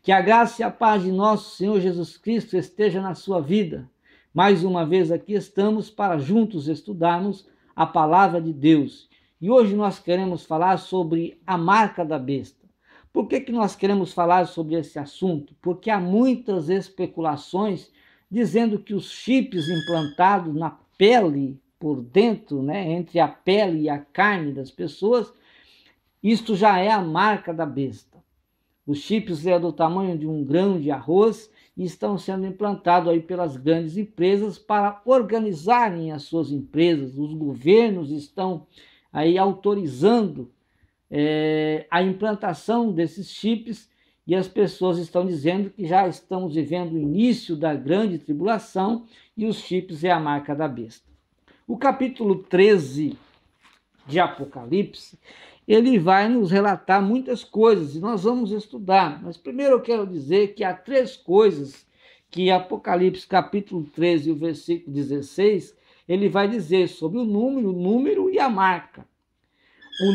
Que a graça e a paz de nosso Senhor Jesus Cristo esteja na sua vida. Mais uma vez aqui estamos para juntos estudarmos a palavra de Deus. E hoje nós queremos falar sobre a marca da besta. Por que nós queremos falar sobre esse assunto? Porque há muitas especulações dizendo que os chips implantados na pele, por dentro, entre a pele e a carne das pessoas, isto já é a marca da besta. Os chips é do tamanho de um grão de arroz e estão sendo implantados aí pelas grandes empresas para organizarem as suas empresas. Os governos estão aí autorizando a implantação desses chips e as pessoas estão dizendo que já estamos vivendo o início da grande tribulação e os chips é a marca da besta. O capítulo 13 de Apocalipse, ele vai nos relatar muitas coisas e nós vamos estudar. Mas primeiro eu quero dizer que há 3 coisas que Apocalipse capítulo 13, o versículo 16, ele vai dizer sobre o número e a marca. O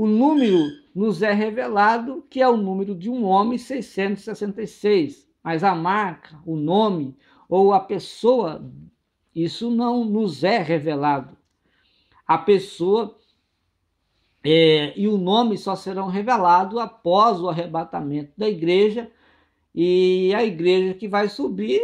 número nos é revelado que é o número de um homem, 666. Mas a marca, o nome ou a pessoa, isso não nos é revelado. A pessoa e o nome só serão revelados após o arrebatamento da igreja, e a igreja que vai subir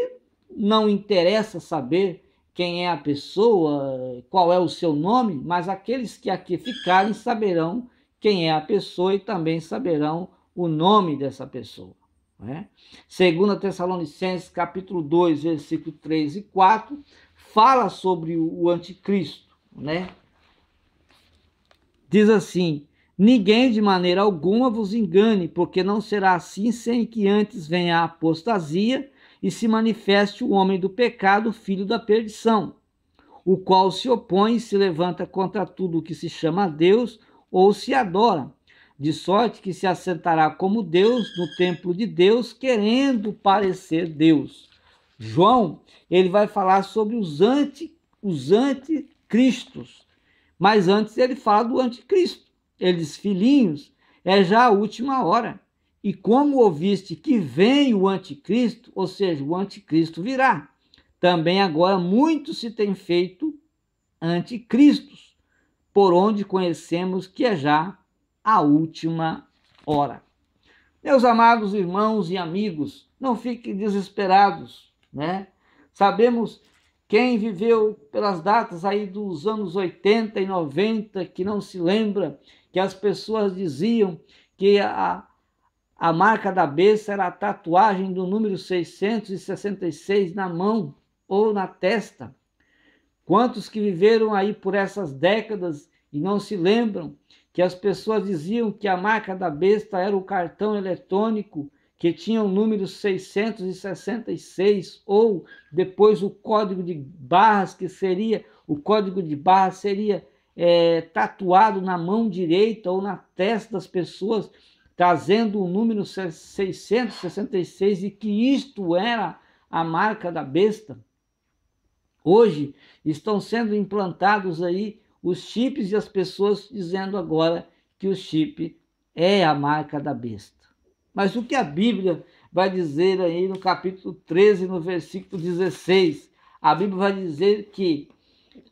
não interessa saber quem é a pessoa, qual é o seu nome, mas aqueles que aqui ficarem saberão quem é a pessoa e também saberão o nome dessa pessoa. Né? 2 Tessalonicenses capítulo 2, versículo 3 e 4, fala sobre o anticristo, né? Diz assim: ninguém de maneira alguma vos engane, porque não será assim sem que antes venha a apostasia e se manifeste o homem do pecado, filho da perdição, o qual se opõe e se levanta contra tudo o que se chama Deus ou se adora, de sorte que se assentará como Deus no templo de Deus, querendo parecer Deus. João, ele vai falar sobre os anticristos. Mas antes ele fala do anticristo. Ele diz: filhinhos, é já a última hora. E como ouviste que vem o anticristo, ou seja, o anticristo virá. Também agora muitos se têm feito anticristos, por onde conhecemos que é já a última hora. Meus amados irmãos e amigos, não fiquem desesperados, né? Sabemos quem viveu pelas datas aí dos anos 80 e 90, que não se lembra, que as pessoas diziam que a marca da besta era a tatuagem do número 666 na mão ou na testa. Quantos que viveram aí por essas décadas e não se lembram que as pessoas diziam que a marca da besta era o cartão eletrônico que tinha o número 666, ou depois o código de barras, que seria, o código de barras seria tatuado na mão direita ou na testa das pessoas, trazendo o número 666, e que isto era a marca da besta. Hoje estão sendo implantados aí os chips e as pessoas dizendo agora que o chip é a marca da besta. Mas o que a Bíblia vai dizer aí no capítulo 13, no versículo 16? A Bíblia vai dizer que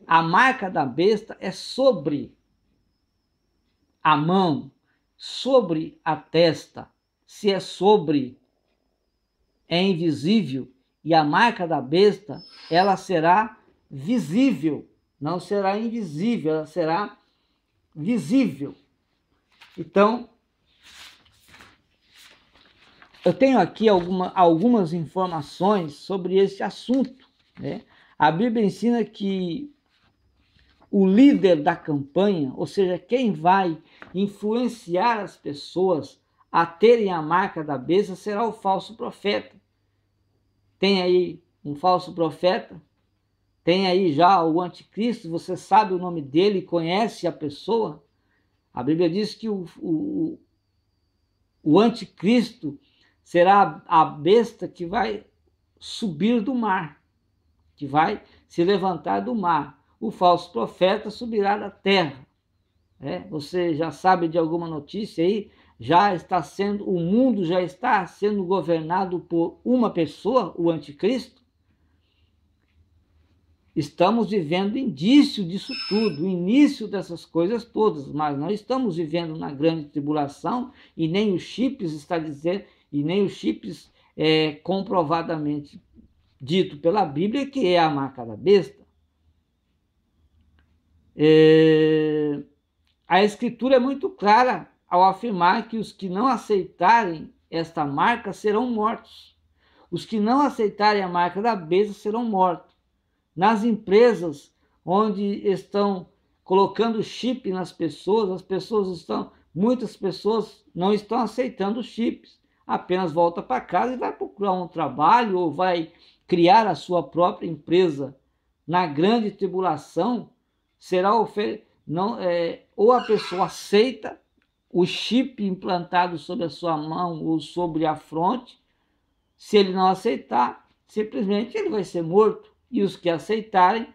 a marca da besta é sobre a mão, sobre a testa. Se é sobre, é invisível. E a marca da besta, ela será visível. Não será invisível, ela será visível. Então, eu tenho aqui algumas informações sobre esse assunto, né? A Bíblia ensina que o líder da campanha, ou seja, quem vai influenciar as pessoas a terem a marca da besta, será o falso profeta. Tem aí um falso profeta? Tem aí já o anticristo? Você sabe o nome dele, conhece a pessoa? A Bíblia diz que o anticristo será a besta que vai subir do mar, que vai se levantar do mar. O falso profeta subirá da terra. Você já sabe de alguma notícia aí? o mundo já está sendo governado por uma pessoa, o anticristo? Estamos vivendo indício disso tudo, o início dessas coisas todas, mas não estamos vivendo na grande tribulação e nem os chips está dizendo, e nem os chips comprovadamente dito pela Bíblia que é a marca da besta. A Escritura é muito clara ao afirmar que os que não aceitarem esta marca serão mortos. Os que não aceitarem a marca da besta serão mortos. Nas empresas onde estão colocando chip nas pessoas, muitas pessoas não estão aceitando os chips. Apenas volta para casa e vai procurar um trabalho ou vai criar a sua própria empresa. Na grande tribulação, será ou a pessoa aceita o chip implantado sobre a sua mão ou sobre a fronte. Se ele não aceitar, simplesmente ele vai ser morto. E os que aceitarem,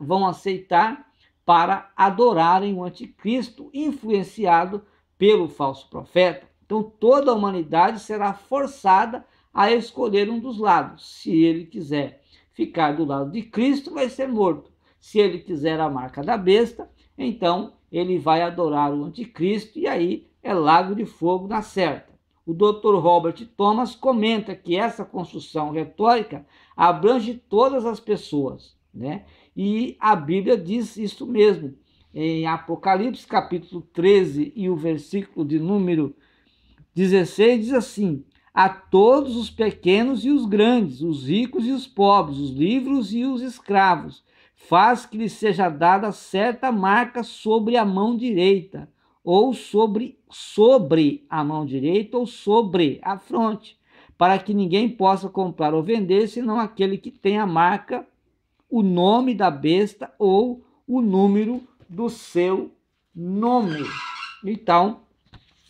vão aceitar para adorarem o anticristo, influenciado pelo falso profeta. Então toda a humanidade será forçada a escolher um dos lados. Se ele quiser ficar do lado de Cristo, vai ser morto. Se ele quiser a marca da besta, então ele vai adorar o anticristo e aí é lago de fogo na certa. O Dr. Robert Thomas comenta que essa construção retórica abrange todas as pessoas, né? E a Bíblia diz isso mesmo. Em Apocalipse, capítulo 13 e o versículo de número 16, diz assim: a todos os pequenos e os grandes, os ricos e os pobres, os livres e os escravos, faz que lhes seja dada certa marca sobre a mão direita, ou sobre a mão direita, ou sobre a fronte, para que ninguém possa comprar ou vender, senão aquele que tem a marca, o nome da besta ou o número do seu nome. Então,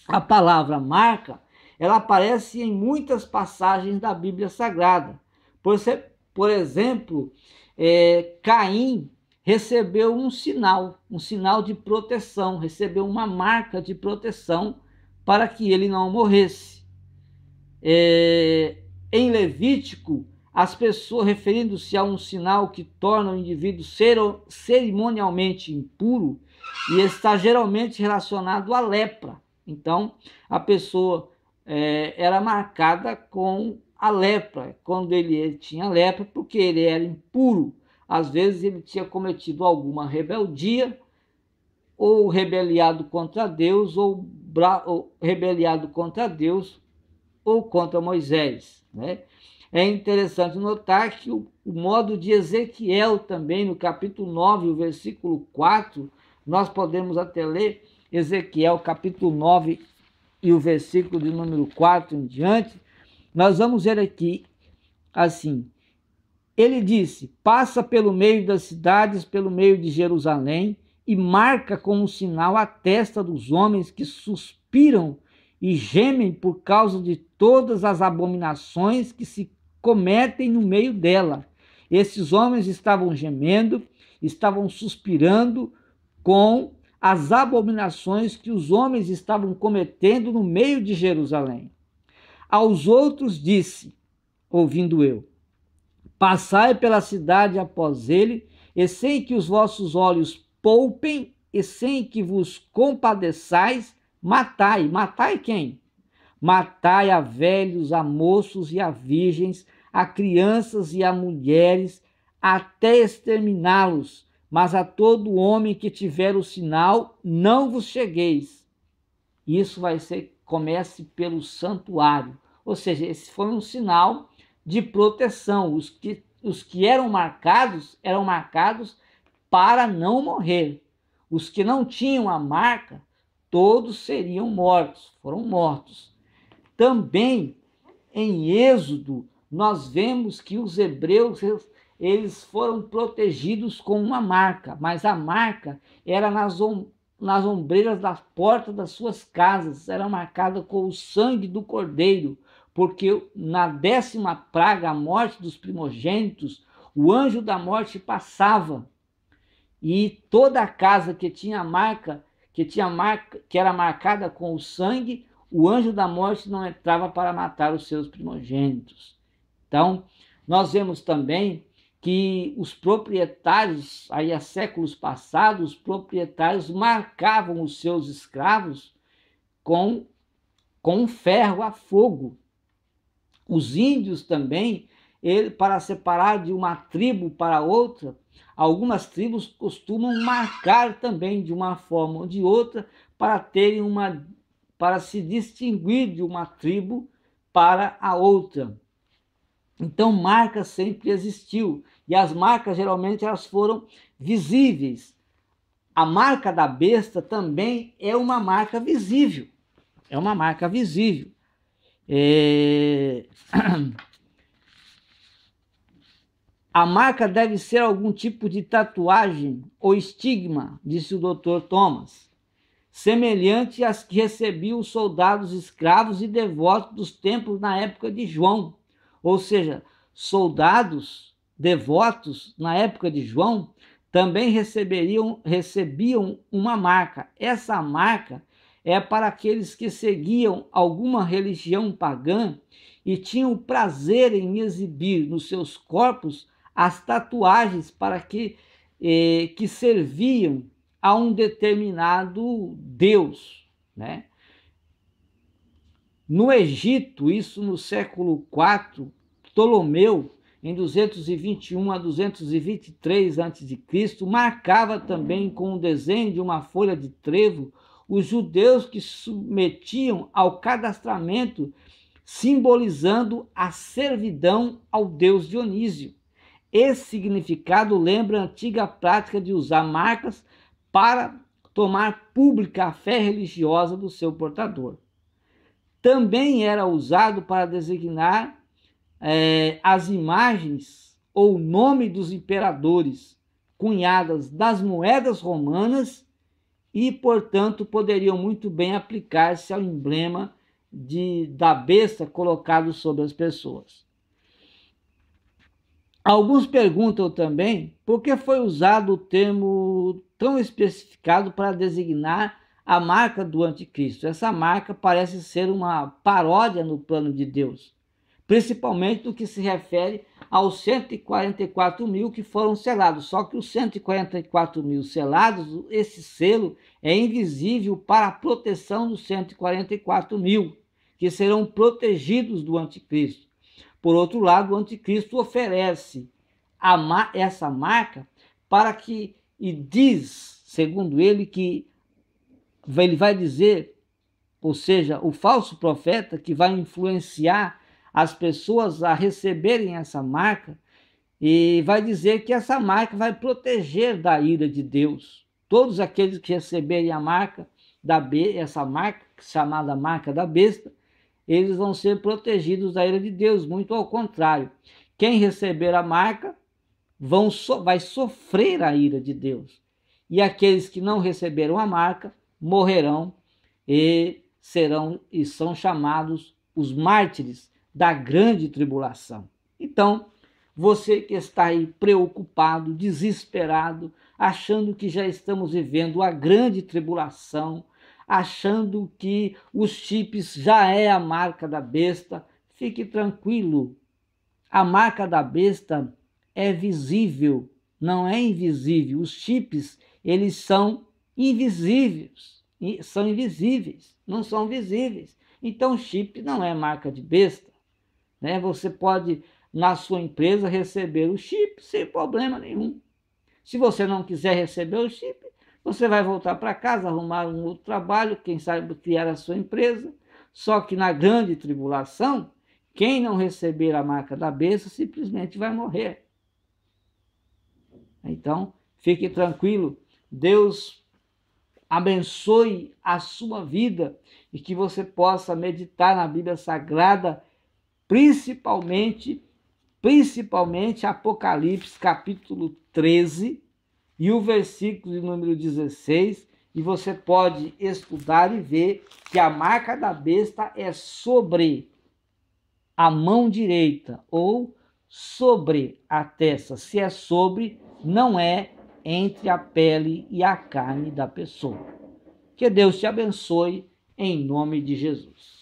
a palavra marca, ela aparece em muitas passagens da Bíblia Sagrada. Por exemplo, Caim recebeu um sinal de proteção, recebeu uma marca de proteção para que ele não morresse. Em Levítico, as pessoas, referindo-se a um sinal que torna o indivíduo cerimonialmente impuro, e está geralmente relacionado à lepra. Então, a pessoa era marcada com a lepra, quando ele tinha lepra, porque ele era impuro. Às vezes ele tinha cometido alguma rebeldia, ou rebeliado contra Deus, ou rebeliado contra Deus, ou contra Moisés, né? É interessante notar que o modo de Ezequiel também, no capítulo 9, o versículo 4, nós podemos até ler Ezequiel capítulo 9 e o versículo de número 4 em diante. Nós vamos ver aqui assim: ele disse: passa pelo meio das cidades, pelo meio de Jerusalém, e marca com um sinal a testa dos homens que suspiram e gemem por causa de todas as abominações que se cometem no meio dela. Esses homens estavam gemendo, estavam suspirando com as abominações que os homens estavam cometendo no meio de Jerusalém. Aos outros disse, ouvindo eu: passai pela cidade após ele, e sem que os vossos olhos poupem, e sem que vos compadeçais, matai. Matai quem? Matai a velhos, a moços e a virgens, a crianças e a mulheres, até exterminá-los. Mas a todo homem que tiver o sinal, não vos chegueis. Isso comece pelo santuário. Ou seja, esse foi um sinal de proteção. Os que eram marcados para não morrer. Os que não tinham a marca, todos seriam mortos, foram mortos. Também em Êxodo, nós vemos que os hebreus, eles foram protegidos com uma marca, mas a marca era nas ombreiras das portas das suas casas, era marcada com o sangue do cordeiro, porque na 10ª praga, a morte dos primogênitos, o anjo da morte passava, e toda a casa que tinha a marca que era marcada com o sangue, o anjo da morte não entrava para matar os seus primogênitos. Então, nós vemos também que os proprietários, aí há séculos passados, os proprietários marcavam os seus escravos com um ferro a fogo. Os índios também, para separar de uma tribo para outra, algumas tribos costumam marcar também de uma forma ou de outra para se distinguir de uma tribo para a outra. Então, marca sempre existiu, e as marcas geralmente elas foram visíveis. A marca da besta também é uma marca visível. É uma marca visível. A marca deve ser algum tipo de tatuagem ou estigma, disse o Dr. Thomas, semelhante às que recebiam os soldados escravos e devotos dos templos na época de João. Ou seja, soldados devotos na época de João também recebiam uma marca. Essa marca é para aqueles que seguiam alguma religião pagã e tinham prazer em exibir nos seus corpos as tatuagens que serviam a um determinado Deus, né? No Egito, isso no século IV, Ptolomeu, em 221 a 223 a.C., marcava também com o desenho de uma folha de trevo os judeus que submetiam ao cadastramento, simbolizando a servidão ao deus Dionísio. Esse significado lembra a antiga prática de usar marcas para tornar pública a fé religiosa do seu portador. Também era usado para designar as imagens ou nome dos imperadores cunhadas das moedas romanas e, portanto, poderiam muito bem aplicar-se ao emblema da besta colocado sobre as pessoas. Alguns perguntam também por que foi usado o termo tão especificado para designar a marca do anticristo. Essa marca parece ser uma paródia no plano de Deus, principalmente no que se refere aos 144 mil que foram selados. Só que os 144 mil selados, esse selo é invisível para a proteção dos 144 mil, que serão protegidos do anticristo. Por outro lado, o anticristo oferece essa marca para que, e diz, segundo ele, que ele vai dizer, ou seja, o falso profeta que vai influenciar as pessoas a receberem essa marca, e vai dizer que essa marca vai proteger da ira de Deus. Todos aqueles que receberem a marca essa marca, chamada marca da besta, eles vão ser protegidos da ira de Deus. Muito ao contrário, quem receber a marca vai sofrer a ira de Deus. E aqueles que não receberam a marca morrerão e são chamados os mártires da grande tribulação. Então, você que está aí preocupado, desesperado, achando que já estamos vivendo a grande tribulação, achando que os chips já é a marca da besta, fique tranquilo. A marca da besta é visível, não é invisível. Os chips, eles são invisíveis, não são visíveis. Então, chip não é marca de besta, né? Você pode, na sua empresa, receber o chip sem problema nenhum. Se você não quiser receber o chip, você vai voltar para casa, arrumar um outro trabalho, quem sabe criar a sua empresa. Só que na grande tribulação, quem não receber a marca da besta simplesmente vai morrer. Então, fique tranquilo. Deus abençoe a sua vida e que você possa meditar na Bíblia Sagrada, principalmente Apocalipse, capítulo 13, e o versículo de número 16, e você pode estudar e ver que a marca da besta é sobre a mão direita ou sobre a testa. Se é sobre, não é entre a pele e a carne da pessoa. Que Deus te abençoe em nome de Jesus.